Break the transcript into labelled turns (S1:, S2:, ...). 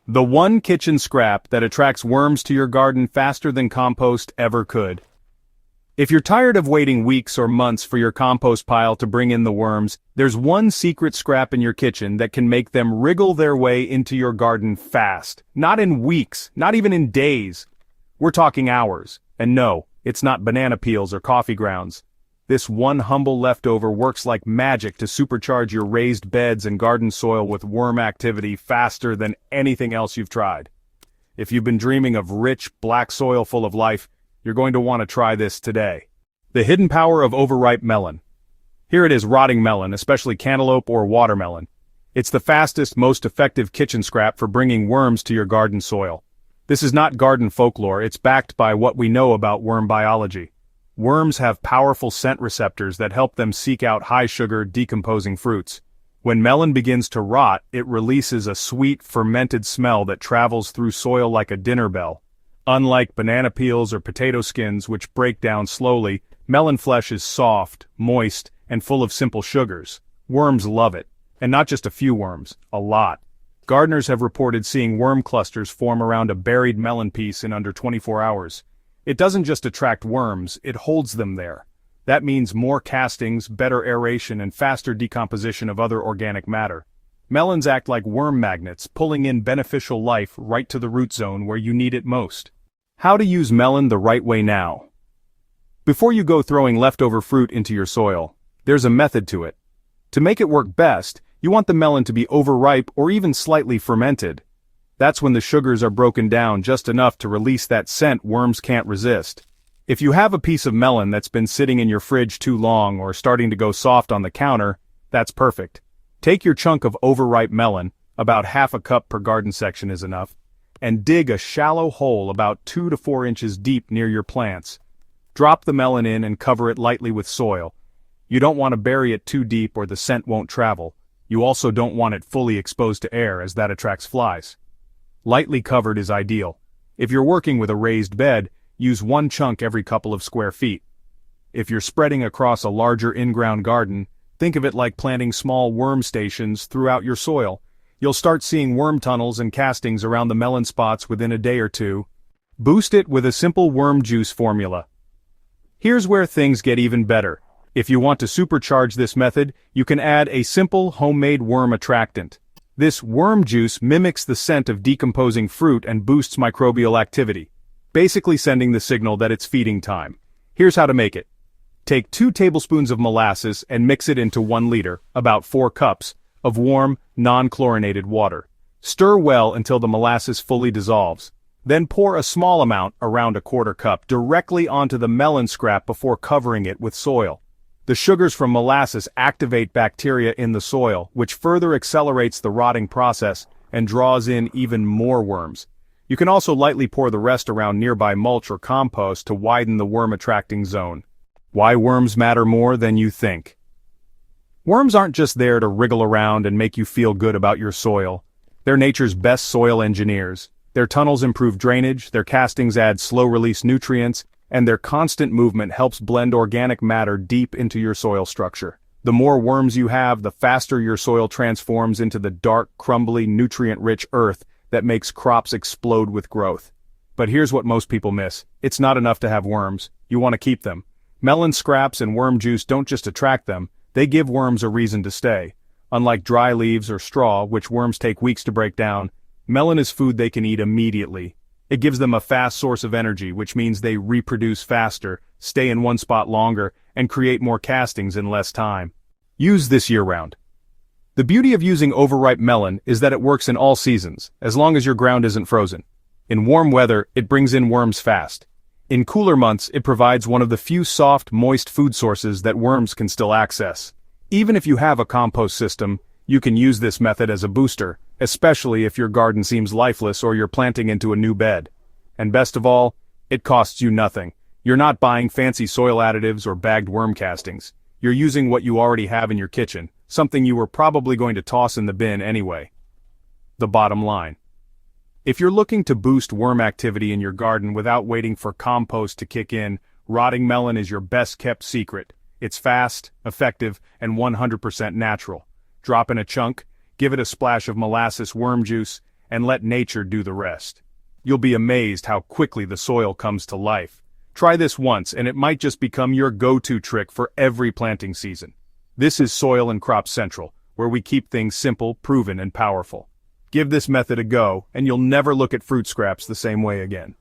S1: The one kitchen scrap that attracts worms to your garden faster than compost ever could. If you're tired of waiting weeks or months for your compost pile to bring in the worms, there's one secret scrap in your kitchen that can make them wriggle their way into your garden fast. Not in weeks, not even in days. We're talking hours. And no, it's not banana peels or coffee grounds. This one humble leftover works like magic to supercharge your raised beds and garden soil with worm activity faster than anything else you've tried. If you've been dreaming of rich, black soil full of life, you're going to want to try this today. The hidden power of overripe melon. Here it is, rotting melon, especially cantaloupe or watermelon. It's the fastest, most effective kitchen scrap for bringing worms to your garden soil. This is not garden folklore, it's backed by what we know about worm biology. Worms have powerful scent receptors that help them seek out high-sugar, decomposing fruits. When melon begins to rot, it releases a sweet, fermented smell that travels through soil like a dinner bell. Unlike banana peels or potato skins, which break down slowly, melon flesh is soft, moist, and full of simple sugars. Worms love it. And not just a few worms, a lot. Gardeners have reported seeing worm clusters form around a buried melon piece in under 24 hours. It doesn't just attract worms, it holds them there. That means more castings, better aeration, and faster decomposition of other organic matter. Melons act like worm magnets, pulling in beneficial life right to the root zone where you need it most. How to use melon the right way now. Before you go throwing leftover fruit into your soil, there's a method to it. To make it work best, you want the melon to be overripe or even slightly fermented. That's when the sugars are broken down just enough to release that scent worms can't resist. If you have a piece of melon that's been sitting in your fridge too long or starting to go soft on the counter, that's perfect. Take your chunk of overripe melon, about half a cup per garden section is enough, and dig a shallow hole about 2 to 4 inches deep near your plants. Drop the melon in and cover it lightly with soil. You don't want to bury it too deep or the scent won't travel. You also don't want it fully exposed to air as that attracts flies. Lightly covered is ideal. If you're working with a raised bed, use one chunk every couple of square feet. If you're spreading across a larger in-ground garden, think of it like planting small worm stations throughout your soil. You'll start seeing worm tunnels and castings around the melon spots within a day or two. Boost it with a simple worm juice formula. Here's where things get even better. If you want to supercharge this method, you can add a simple homemade worm attractant. This worm juice mimics the scent of decomposing fruit and boosts microbial activity, basically sending the signal that it's feeding time. Here's how to make it. Take 2 tablespoons of molasses and mix it into 1 liter, about 4 cups, of warm, non-chlorinated water. Stir well until the molasses fully dissolves. Then pour a small amount, around a 1/4 cup, directly onto the melon scrap before covering it with soil. The sugars from molasses activate bacteria in the soil, which further accelerates the rotting process and draws in even more worms. You can also lightly pour the rest around nearby mulch or compost to widen the worm-attracting zone. Why worms matter more than you think. Worms aren't just there to wriggle around and make you feel good about your soil. They're nature's best soil engineers. Their tunnels improve drainage, their castings add slow-release nutrients, and their constant movement helps blend organic matter deep into your soil structure. The more worms you have, the faster your soil transforms into the dark, crumbly, nutrient-rich earth that makes crops explode with growth. But here's what most people miss. It's not enough to have worms. You want to keep them. Melon scraps and worm juice don't just attract them, they give worms a reason to stay. Unlike dry leaves or straw, which worms take weeks to break down, melon is food they can eat immediately. It gives them a fast source of energy, which means they reproduce faster, stay in one spot longer, and create more castings in less time. Use this year-round. The beauty of using overripe melon is that it works in all seasons, as long as your ground isn't frozen. In warm weather, it brings in worms fast. In cooler months, it provides one of the few soft, moist food sources that worms can still access. Even if you have a compost system, you can use this method as a booster, especially if your garden seems lifeless or you're planting into a new bed. And best of all, it costs you nothing. You're not buying fancy soil additives or bagged worm castings. You're using what you already have in your kitchen, something you were probably going to toss in the bin anyway. The bottom line. If you're looking to boost worm activity in your garden without waiting for compost to kick in, rotting melon is your best-kept secret. It's fast, effective, and 100% natural. Drop in a chunk, give it a splash of molasses worm juice, and let nature do the rest. You'll be amazed how quickly the soil comes to life. Try this once and it might just become your go-to trick for every planting season. This is Soil and Crop Central, where we keep things simple, proven, and powerful. Give this method a go, and you'll never look at fruit scraps the same way again.